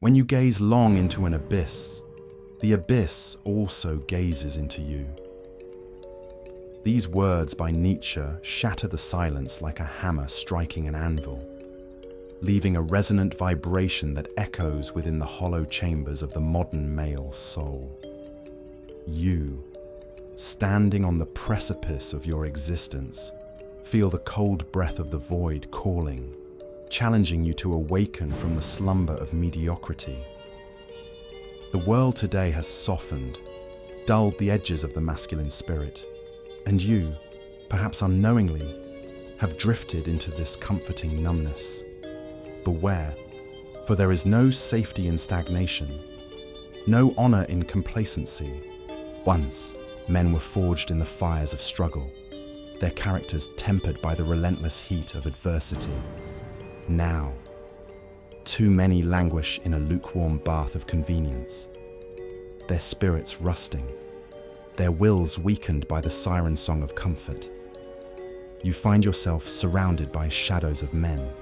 When you gaze long into an abyss, the abyss also gazes into you. These words by Nietzsche shatter the silence like a hammer striking an anvil, leaving a resonant vibration that echoes within the hollow chambers of the modern male soul. You, standing on the precipice of your existence, feel the cold breath of the void calling, challenging you to awaken from the slumber of mediocrity. The world today has softened, dulled the edges of the masculine spirit, and you, perhaps unknowingly, have drifted into this comforting numbness. Beware, for there is no safety in stagnation, no honor in complacency. Once, men were forged in the fires of struggle, their characters tempered by the relentless heat of adversity. Now, too many languish in a lukewarm bath of convenience, their spirits rusting, their wills weakened by the siren song of comfort. You find yourself surrounded by shadows of men,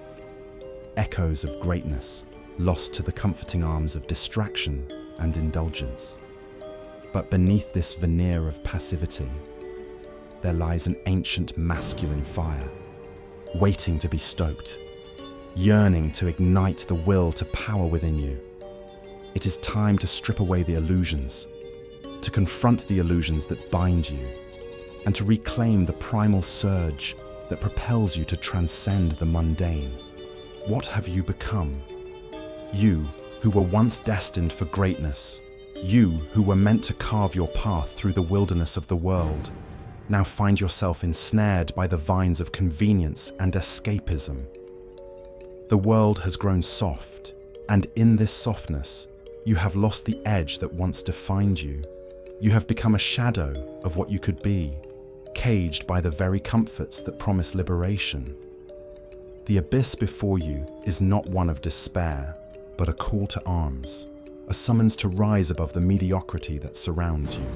echoes of greatness, lost to the comforting arms of distraction and indulgence. But beneath this veneer of passivity, there lies an ancient masculine fire, waiting to be stoked, yearning to ignite the will to power within you. It is time to strip away the illusions, to confront the illusions that bind you, and to reclaim the primal surge that propels you to transcend the mundane. What have you become? You who were once destined for greatness, you who were meant to carve your path through the wilderness of the world, now find yourself ensnared by the vines of convenience and escapism. The world has grown soft, and in this softness, you have lost the edge that once defined you. You have become a shadow of what you could be, caged by the very comforts that promise liberation. The abyss before you is not one of despair, but a call to arms, a summons to rise above the mediocrity that surrounds you.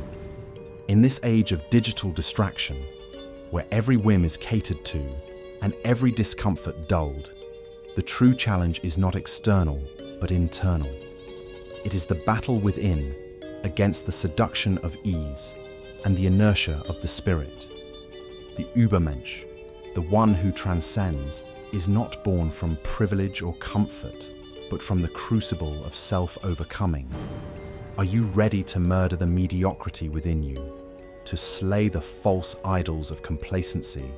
In this age of digital distraction, where every whim is catered to and every discomfort dulled, the true challenge is not external, but internal. It is the battle within against the seduction of ease and the inertia of the spirit. The Übermensch, the one who transcends, is not born from privilege or comfort, but from the crucible of self-overcoming. Are you ready to murder the mediocrity within you, to slay the false idols of complacency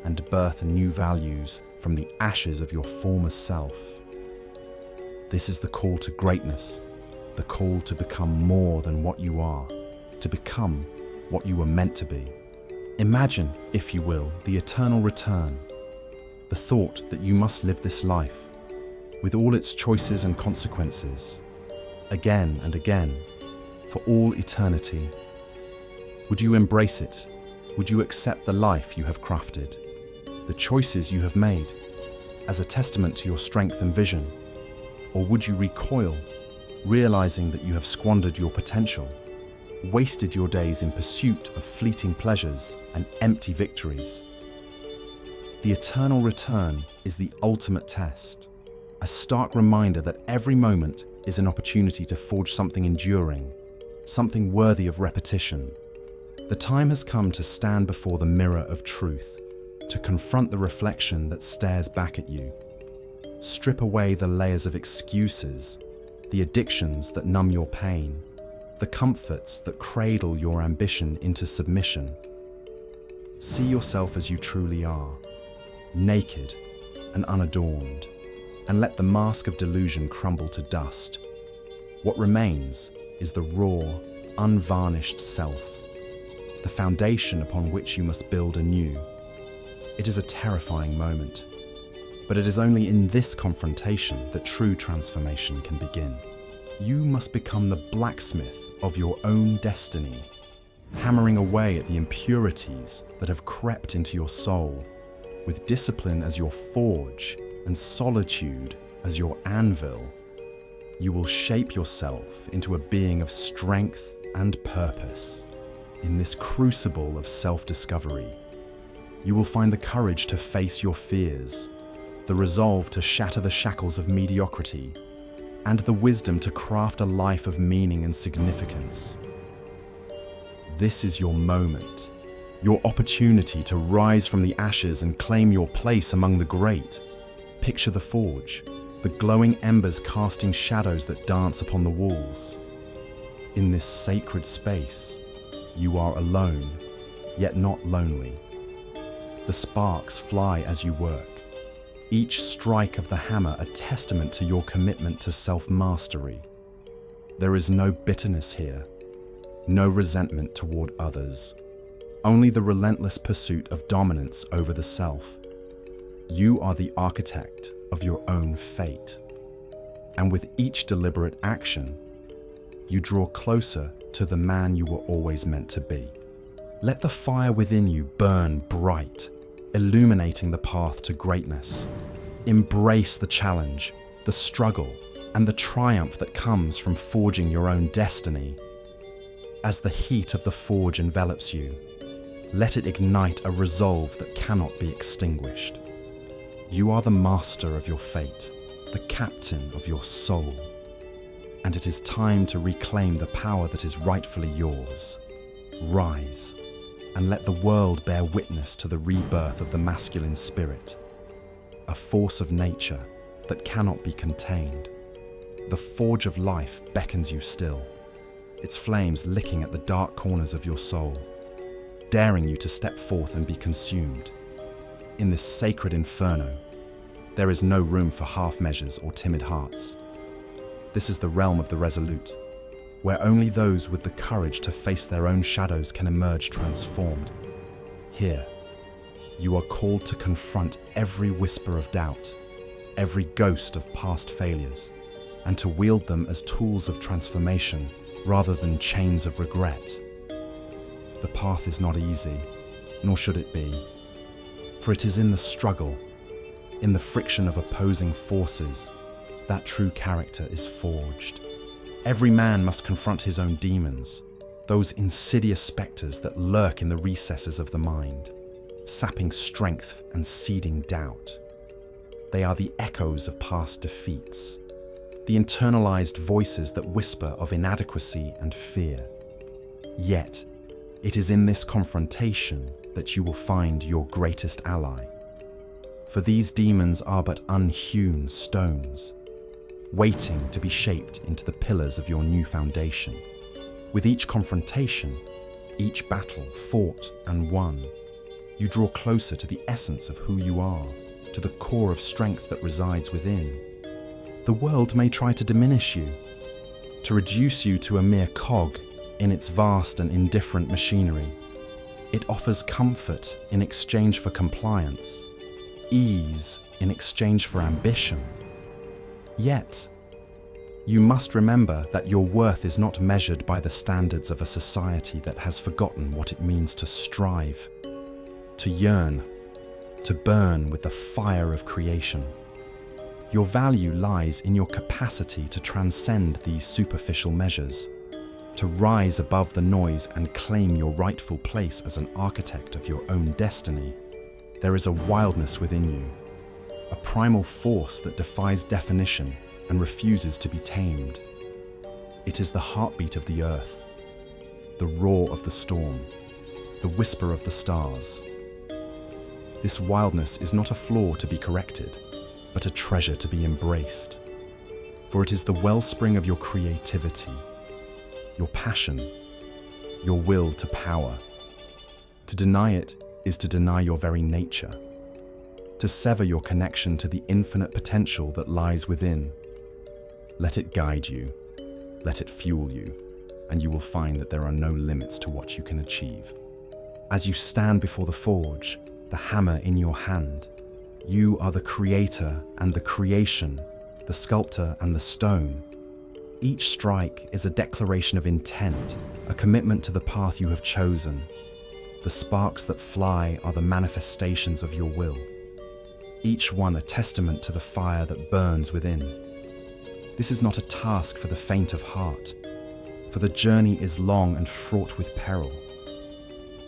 and birth new values from the ashes of your former self? This is the call to greatness, the call to become more than what you are, to become what you were meant to be. Imagine, if you will, the eternal return, the thought that you must live this life, with all its choices and consequences, again and again, for all eternity. Would you embrace it? Would you accept the life you have crafted, the choices you have made, as a testament to your strength and vision? Or would you recoil, realizing that you have squandered your potential, wasted your days in pursuit of fleeting pleasures and empty victories? The eternal return is the ultimate test, a stark reminder that every moment is an opportunity to forge something enduring, something worthy of repetition. The time has come to stand before the mirror of truth, to confront the reflection that stares back at you. Strip away the layers of excuses, the addictions that numb your pain, the comforts that cradle your ambition into submission. See yourself as you truly are, naked and unadorned, and let the mask of delusion crumble to dust. What remains is the raw, unvarnished self, the foundation upon which you must build anew. It is a terrifying moment, but it is only in this confrontation that true transformation can begin. You must become the blacksmith of your own destiny, hammering away at the impurities that have crept into your soul, with discipline as your forge and solitude as your anvil. You will shape yourself into a being of strength and purpose. In this crucible of self-discovery, you will find the courage to face your fears, the resolve to shatter the shackles of mediocrity, and the wisdom to craft a life of meaning and significance. This is your moment, your opportunity to rise from the ashes and claim your place among the great. Picture the forge, the glowing embers casting shadows that dance upon the walls. In this sacred space, you are alone, yet not lonely. The sparks fly as you work, each strike of the hammer a testament to your commitment to self-mastery. There is no bitterness here, no resentment toward others, only the relentless pursuit of dominance over the self. You are the architect of your own fate, and with each deliberate action, you draw closer to the man you were always meant to be. Let the fire within you burn bright, illuminating the path to greatness. Embrace the challenge, the struggle, and the triumph that comes from forging your own destiny. As the heat of the forge envelops you, let it ignite a resolve that cannot be extinguished. You are the master of your fate, the captain of your soul, and it is time to reclaim the power that is rightfully yours. Rise, and let the world bear witness to the rebirth of the masculine spirit, a force of nature that cannot be contained. The forge of life beckons you still, its flames licking at the dark corners of your soul, daring you to step forth and be consumed. In this sacred inferno, there is no room for half measures or timid hearts. This is the realm of the resolute, where only those with the courage to face their own shadows can emerge transformed. Here, you are called to confront every whisper of doubt, every ghost of past failures, and to wield them as tools of transformation rather than chains of regret. The path is not easy, nor should it be, for it is in the struggle, in the friction of opposing forces, that true character is forged. Every man must confront his own demons, those insidious spectres that lurk in the recesses of the mind, sapping strength and seeding doubt. They are the echoes of past defeats, the internalized voices that whisper of inadequacy and fear. Yet, it is in this confrontation that you will find your greatest ally. For these demons are but unhewn stones, waiting to be shaped into the pillars of your new foundation. With each confrontation, each battle fought and won, you draw closer to the essence of who you are, to the core of strength that resides within. The world may try to diminish you, to reduce you to a mere cog in its vast and indifferent machinery. It offers comfort in exchange for compliance, ease in exchange for ambition. Yet, you must remember that your worth is not measured by the standards of a society that has forgotten what it means to strive, to yearn, to burn with the fire of creation. Your value lies in your capacity to transcend these superficial measures, to rise above the noise and claim your rightful place as an architect of your own destiny. There is a wildness within you, a primal force that defies definition and refuses to be tamed. It is the heartbeat of the earth, the roar of the storm, the whisper of the stars. This wildness is not a flaw to be corrected, but a treasure to be embraced. For it is the wellspring of your creativity, your passion, your will to power. To deny it is to deny your very nature, to sever your connection to the infinite potential that lies within. Let it guide you, let it fuel you, and you will find that there are no limits to what you can achieve. As you stand before the forge, the hammer in your hand, you are the creator and the creation, the sculptor and the stone. Each strike is a declaration of intent, a commitment to the path you have chosen. The sparks that fly are the manifestations of your will, each one a testament to the fire that burns within. This is not a task for the faint of heart, for the journey is long and fraught with peril.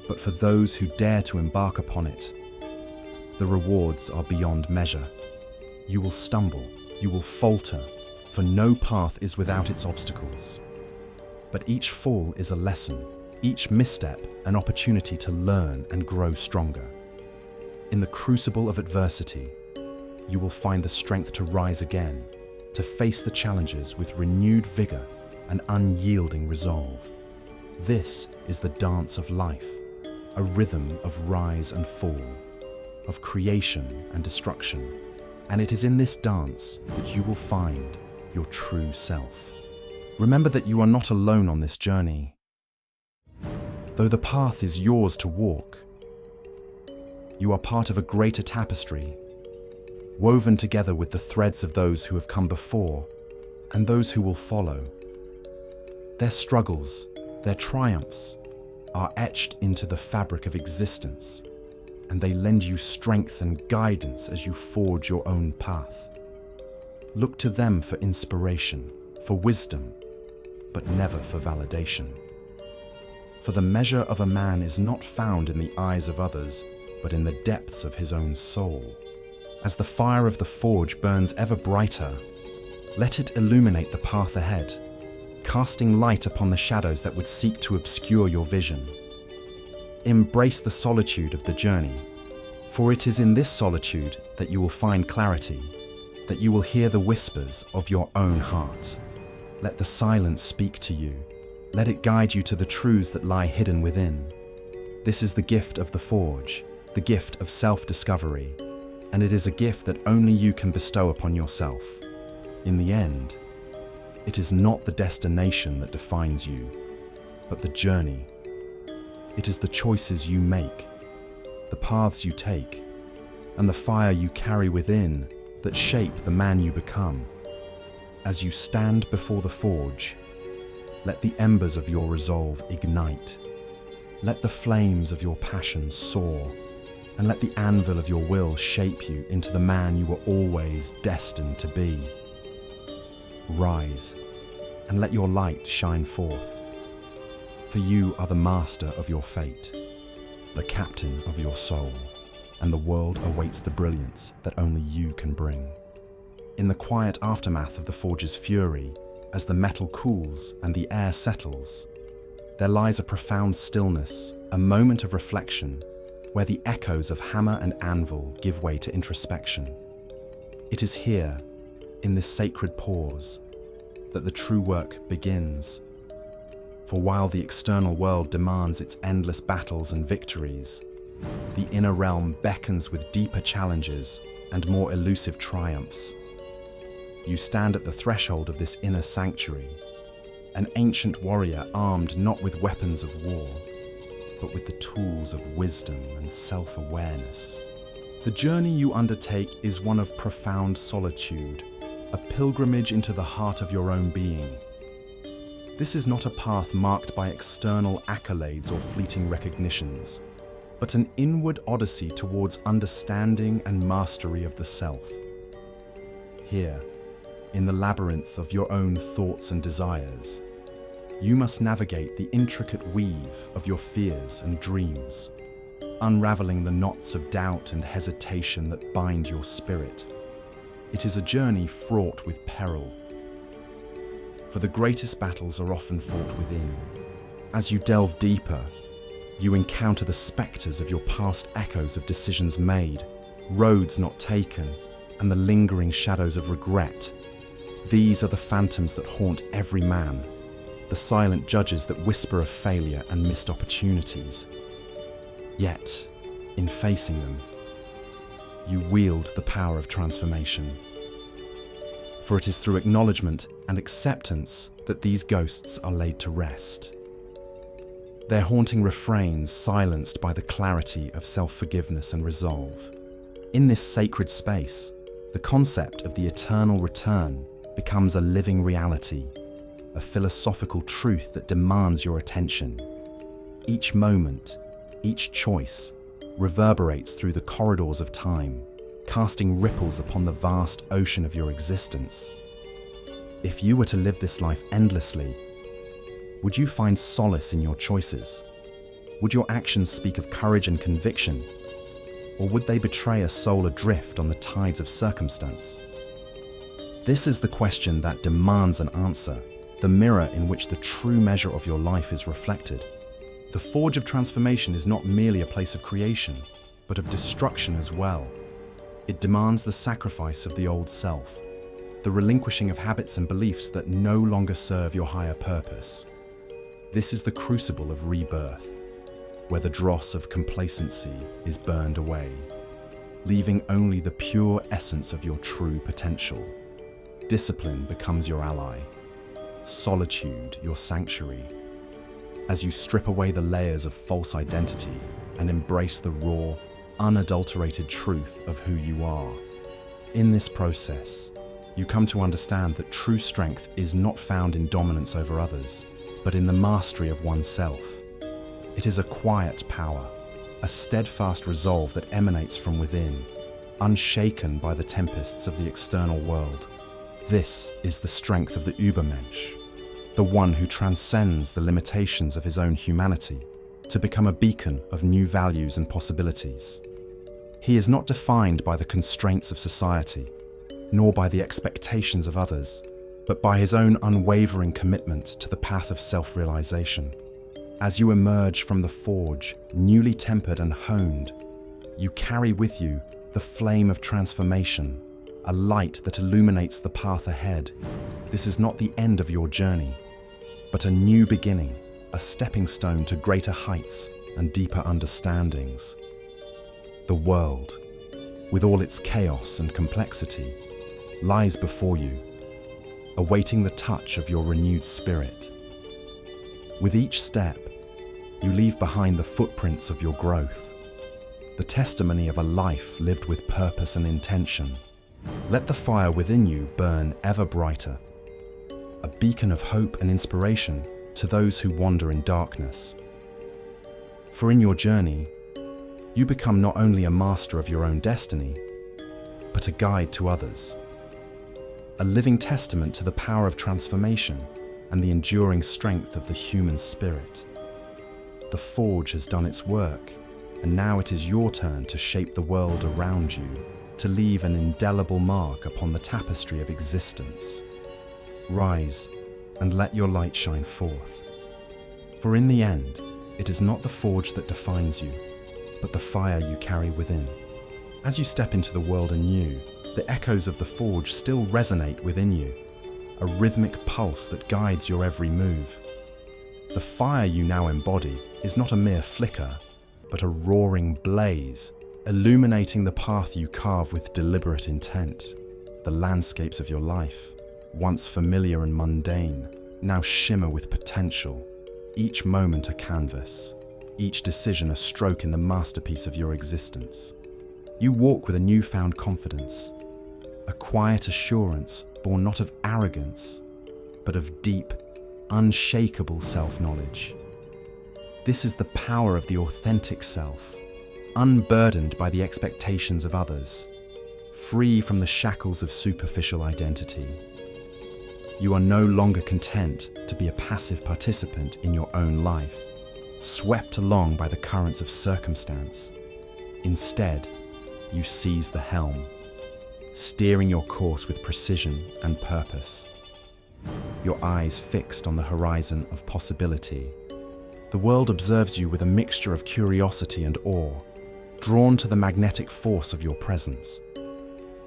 But for those who dare to embark upon it, the rewards are beyond measure. You will stumble, you will falter, for no path is without its obstacles. But each fall is a lesson, each misstep an opportunity to learn and grow stronger. In the crucible of adversity, you will find the strength to rise again, to face the challenges with renewed vigor and unyielding resolve. This is the dance of life, a rhythm of rise and fall, of creation and destruction. And it is in this dance that you will find your true self. Remember that you are not alone on this journey. Though the path is yours to walk, you are part of a greater tapestry, woven together with the threads of those who have come before and those who will follow. Their struggles, their triumphs, are etched into the fabric of existence, and they lend you strength and guidance as you forge your own path. Look to them for inspiration, for wisdom, but never for validation. For the measure of a man is not found in the eyes of others, but in the depths of his own soul. As the fire of the forge burns ever brighter, let it illuminate the path ahead, casting light upon the shadows that would seek to obscure your vision. Embrace the solitude of the journey, for it is in this solitude that you will find clarity, that you will hear the whispers of your own heart. Let the silence speak to you. Let it guide you to the truths that lie hidden within. This is the gift of the forge, the gift of self-discovery, and it is a gift that only you can bestow upon yourself. In the end, it is not the destination that defines you, but the journey. It is the choices you make, the paths you take, and the fire you carry within that shape the man you become. As you stand before the forge, let the embers of your resolve ignite. Let the flames of your passion soar, and let the anvil of your will shape you into the man you were always destined to be. Rise, and let your light shine forth, for you are the master of your fate, the captain of your soul, and the world awaits the brilliance that only you can bring. In the quiet aftermath of the forge's fury, as the metal cools and the air settles, there lies a profound stillness, a moment of reflection, where the echoes of hammer and anvil give way to introspection. It is here, in this sacred pause, that the true work begins. For while the external world demands its endless battles and victories, the inner realm beckons with deeper challenges and more elusive triumphs. You stand at the threshold of this inner sanctuary, an ancient warrior armed not with weapons of war, but with the tools of wisdom and self-awareness. The journey you undertake is one of profound solitude, a pilgrimage into the heart of your own being. This is not a path marked by external accolades or fleeting recognitions, but an inward odyssey towards understanding and mastery of the self. Here, in the labyrinth of your own thoughts and desires, you must navigate the intricate weave of your fears and dreams, unraveling the knots of doubt and hesitation that bind your spirit. It is a journey fraught with peril, for the greatest battles are often fought within. As you delve deeper, you encounter the spectres of your past echoes of decisions made, roads not taken, and the lingering shadows of regret. These are the phantoms that haunt every man, the silent judges that whisper of failure and missed opportunities. Yet, in facing them, you wield the power of transformation. For it is through acknowledgement and acceptance that these ghosts are laid to rest, their haunting refrains silenced by the clarity of self-forgiveness and resolve. In this sacred space, the concept of the eternal return becomes a living reality, a philosophical truth that demands your attention. Each moment, each choice, reverberates through the corridors of time, casting ripples upon the vast ocean of your existence. If you were to live this life endlessly, would you find solace in your choices? Would your actions speak of courage and conviction? Or would they betray a soul adrift on the tides of circumstance? This is the question that demands an answer, the mirror in which the true measure of your life is reflected. The forge of transformation is not merely a place of creation, but of destruction as well. It demands the sacrifice of the old self, the relinquishing of habits and beliefs that no longer serve your higher purpose. This is the crucible of rebirth, where the dross of complacency is burned away, leaving only the pure essence of your true potential. Discipline becomes your ally, solitude your sanctuary, as you strip away the layers of false identity and embrace the raw, unadulterated truth of who you are. In this process, you come to understand that true strength is not found in dominance over others, but in the mastery of oneself. It is a quiet power, a steadfast resolve that emanates from within, unshaken by the tempests of the external world. This is the strength of the Übermensch, the one who transcends the limitations of his own humanity to become a beacon of new values and possibilities. He is not defined by the constraints of society, nor by the expectations of others, but by his own unwavering commitment to the path of self-realization. As you emerge from the forge, newly tempered and honed, you carry with you the flame of transformation, a light that illuminates the path ahead. This is not the end of your journey, but a new beginning, a stepping stone to greater heights and deeper understandings. The world, with all its chaos and complexity, lies before you, awaiting the touch of your renewed spirit. With each step, you leave behind the footprints of your growth, the testimony of a life lived with purpose and intention. Let the fire within you burn ever brighter, a beacon of hope and inspiration to those who wander in darkness. For in your journey, you become not only a master of your own destiny, but a guide to others, a living testament to the power of transformation and the enduring strength of the human spirit. The forge has done its work, and now it is your turn to shape the world around you, to leave an indelible mark upon the tapestry of existence. Rise and let your light shine forth. For in the end, it is not the forge that defines you, but the fire you carry within. As you step into the world anew, the echoes of the forge still resonate within you, a rhythmic pulse that guides your every move. The fire you now embody is not a mere flicker, but a roaring blaze, illuminating the path you carve with deliberate intent. The landscapes of your life, once familiar and mundane, now shimmer with potential, each moment a canvas, each decision a stroke in the masterpiece of your existence. You walk with a newfound confidence, a quiet assurance born not of arrogance, but of deep, unshakable self-knowledge. This is the power of the authentic self, unburdened by the expectations of others, free from the shackles of superficial identity. You are no longer content to be a passive participant in your own life, swept along by the currents of circumstance. Instead, you seize the helm, steering your course with precision and purpose, your eyes fixed on the horizon of possibility. The world observes you with a mixture of curiosity and awe, drawn to the magnetic force of your presence.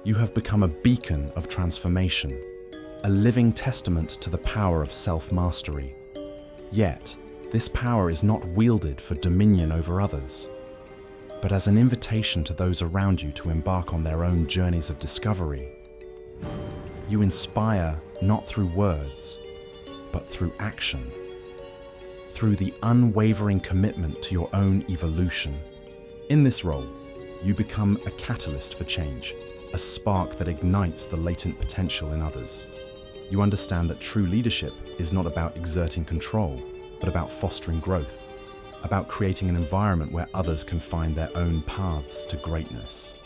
You have become a beacon of transformation, a living testament to the power of self-mastery. Yet, this power is not wielded for dominion over others, but as an invitation to those around you to embark on their own journeys of discovery. You inspire not through words, but through action, through the unwavering commitment to your own evolution. In this role, you become a catalyst for change, a spark that ignites the latent potential in others. You understand that true leadership is not about exerting control, but about fostering growth, about creating an environment where others can find their own paths to greatness.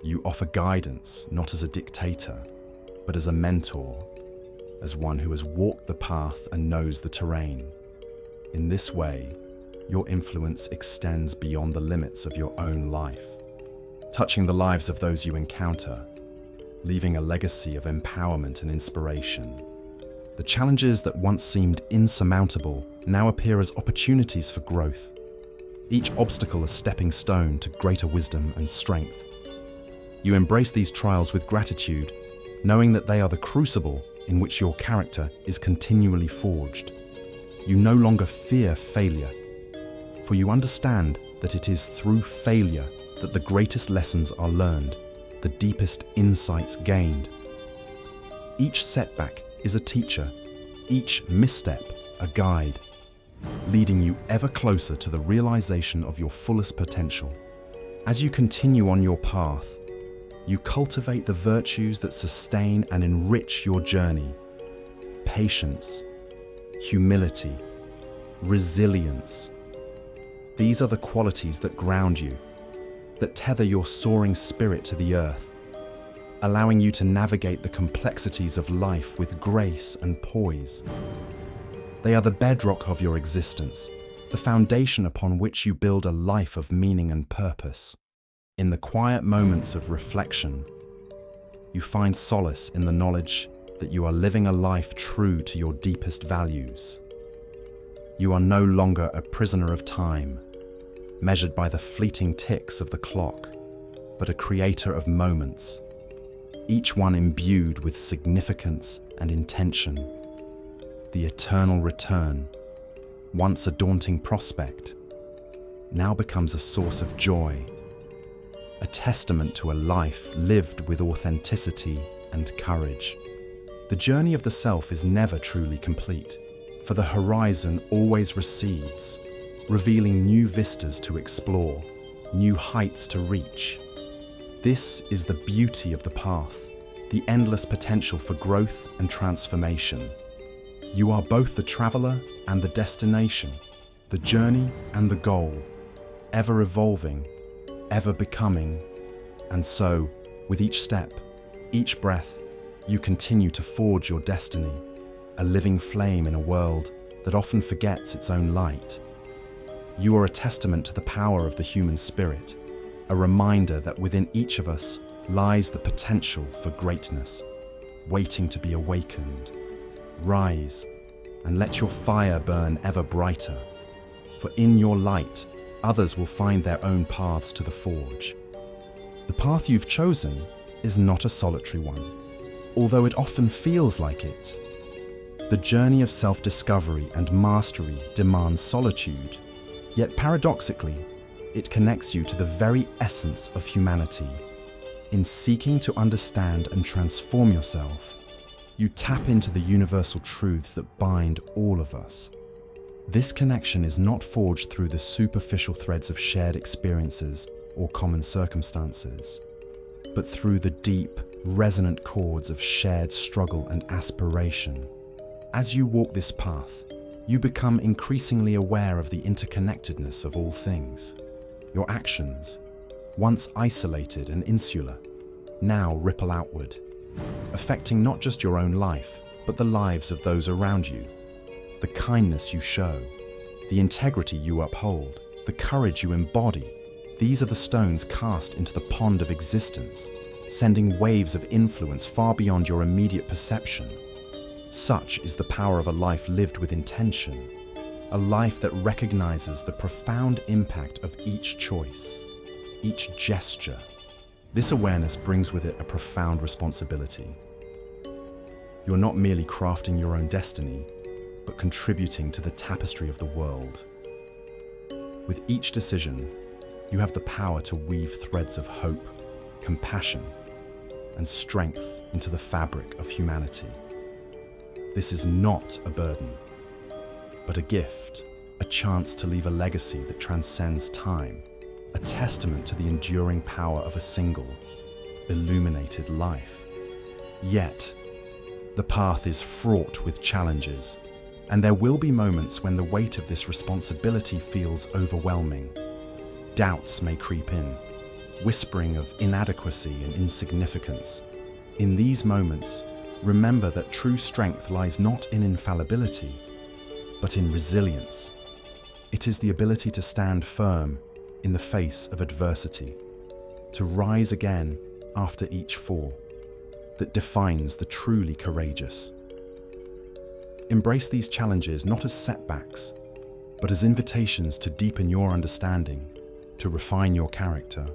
You offer guidance not as a dictator, but as a mentor, as one who has walked the path and knows the terrain. In this way, your influence extends beyond the limits of your own life, touching the lives of those you encounter, leaving a legacy of empowerment and inspiration. The challenges that once seemed insurmountable now appear as opportunities for growth, each obstacle a stepping stone to greater wisdom and strength. You embrace these trials with gratitude, knowing that they are the crucible in which your character is continually forged. You no longer fear failure, for you understand that it is through failure that the greatest lessons are learned, the deepest insights gained. Each setback is a teacher, each misstep a guide, leading you ever closer to the realization of your fullest potential. As you continue on your path, you cultivate the virtues that sustain and enrich your journey: patience, humility, resilience. These are the qualities that ground you, that tether your soaring spirit to the earth, allowing you to navigate the complexities of life with grace and poise. They are the bedrock of your existence, the foundation upon which you build a life of meaning and purpose. In the quiet moments of reflection, you find solace in the knowledge that you are living a life true to your deepest values. You are no longer a prisoner of time, measured by the fleeting ticks of the clock, but a creator of moments, each one imbued with significance and intention. The eternal return, once a daunting prospect, now becomes a source of joy, a testament to a life lived with authenticity and courage. The journey of the self is never truly complete, for the horizon always recedes, revealing new vistas to explore, new heights to reach. This is the beauty of the path, the endless potential for growth and transformation. You are both the traveler and the destination, the journey and the goal, ever evolving, ever becoming. And so, with each step, each breath, you continue to forge your destiny, a living flame in a world that often forgets its own light. You are a testament to the power of the human spirit, a reminder that within each of us lies the potential for greatness, waiting to be awakened. Rise, and let your fire burn ever brighter, for in your light, others will find their own paths to the forge. The path you've chosen is not a solitary one, although it often feels like it. The journey of self-discovery and mastery demands solitude, yet paradoxically, it connects you to the very essence of humanity. In seeking to understand and transform yourself, you tap into the universal truths that bind all of us. This connection is not forged through the superficial threads of shared experiences or common circumstances, but through the deep, resonant chords of shared struggle and aspiration. As you walk this path, you become increasingly aware of the interconnectedness of all things. Your actions, once isolated and insular, now ripple outward, affecting not just your own life, but the lives of those around you. The kindness you show, the integrity you uphold, the courage you embody, these are the stones cast into the pond of existence, sending waves of influence far beyond your immediate perception. Such is the power of a life lived with intention, a life that recognizes the profound impact of each choice, each gesture. This awareness brings with it a profound responsibility. You're not merely crafting your own destiny, but contributing to the tapestry of the world. With each decision, you have the power to weave threads of hope, compassion, and strength into the fabric of humanity. This is not a burden, but a gift, a chance to leave a legacy that transcends time, a testament to the enduring power of a single, illuminated life. Yet, the path is fraught with challenges, and there will be moments when the weight of this responsibility feels overwhelming. Doubts may creep in, whispering of inadequacy and insignificance. In these moments, remember that true strength lies not in infallibility, but in resilience. It is the ability to stand firm in the face of adversity, to rise again after each fall, that defines the truly courageous. Embrace these challenges not as setbacks, but as invitations to deepen your understanding, to refine your character.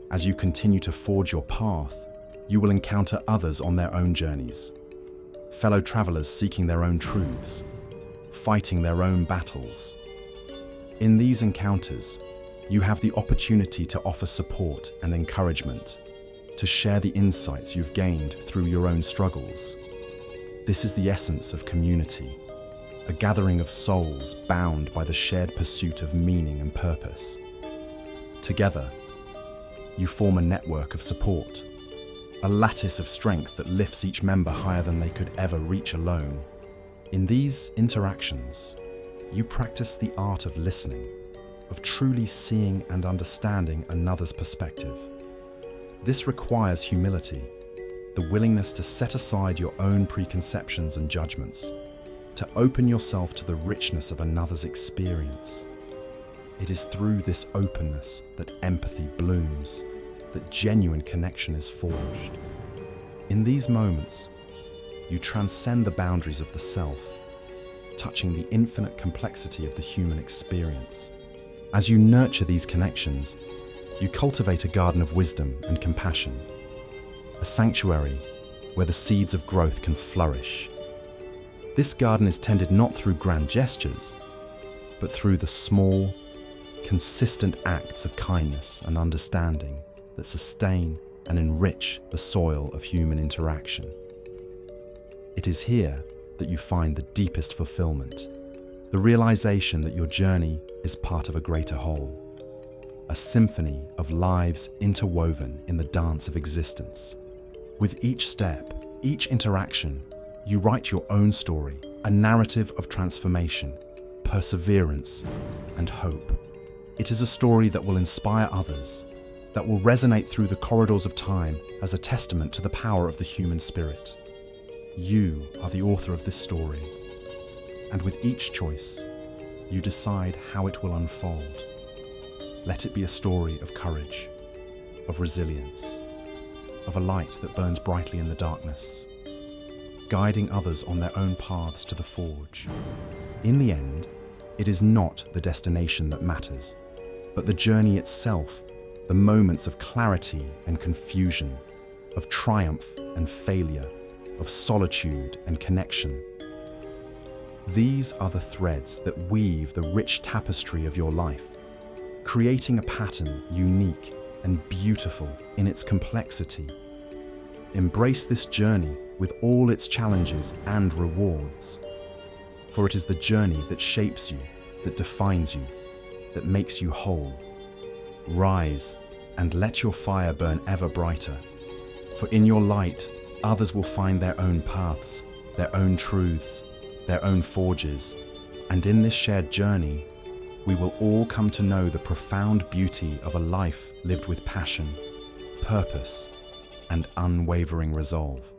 As you continue to forge your path, you will encounter others on their own journeys, fellow travelers seeking their own truths, fighting their own battles. In these encounters, you have the opportunity to offer support and encouragement, to share the insights you've gained through your own struggles. This is the essence of community, a gathering of souls bound by the shared pursuit of meaning and purpose. Together, you form a network of support, a lattice of strength that lifts each member higher than they could ever reach alone. In these interactions, you practice the art of listening, of truly seeing and understanding another's perspective. This requires humility, the willingness to set aside your own preconceptions and judgments, to open yourself to the richness of another's experience. It is through this openness that empathy blooms, that genuine connection is forged. In these moments, you transcend the boundaries of the self, touching the infinite complexity of the human experience. As you nurture these connections, you cultivate a garden of wisdom and compassion, a sanctuary where the seeds of growth can flourish. This garden is tended not through grand gestures, but through the small, consistent acts of kindness and understanding that sustain and enrich the soil of human interaction. It is here that you find the deepest fulfillment, the realization that your journey is part of a greater whole, a symphony of lives interwoven in the dance of existence. With each step, each interaction, you write your own story, a narrative of transformation, perseverance, and hope. It is a story that will inspire others, that will resonate through the corridors of time as a testament to the power of the human spirit. You are the author of this story, and with each choice, you decide how it will unfold. Let it be a story of courage, of resilience, of a light that burns brightly in the darkness, guiding others on their own paths to the forge. In the end, it is not the destination that matters, but the journey itself, the moments of clarity and confusion, of triumph and failure, of solitude and connection. These are the threads that weave the rich tapestry of your life, creating a pattern unique and beautiful in its complexity. Embrace this journey with all its challenges and rewards, for it is the journey that shapes you, that defines you, that makes you whole. Rise and let your fire burn ever brighter, for in your light, others will find their own paths, their own truths, their own forges, and in this shared journey, we will all come to know the profound beauty of a life lived with passion, purpose, and unwavering resolve.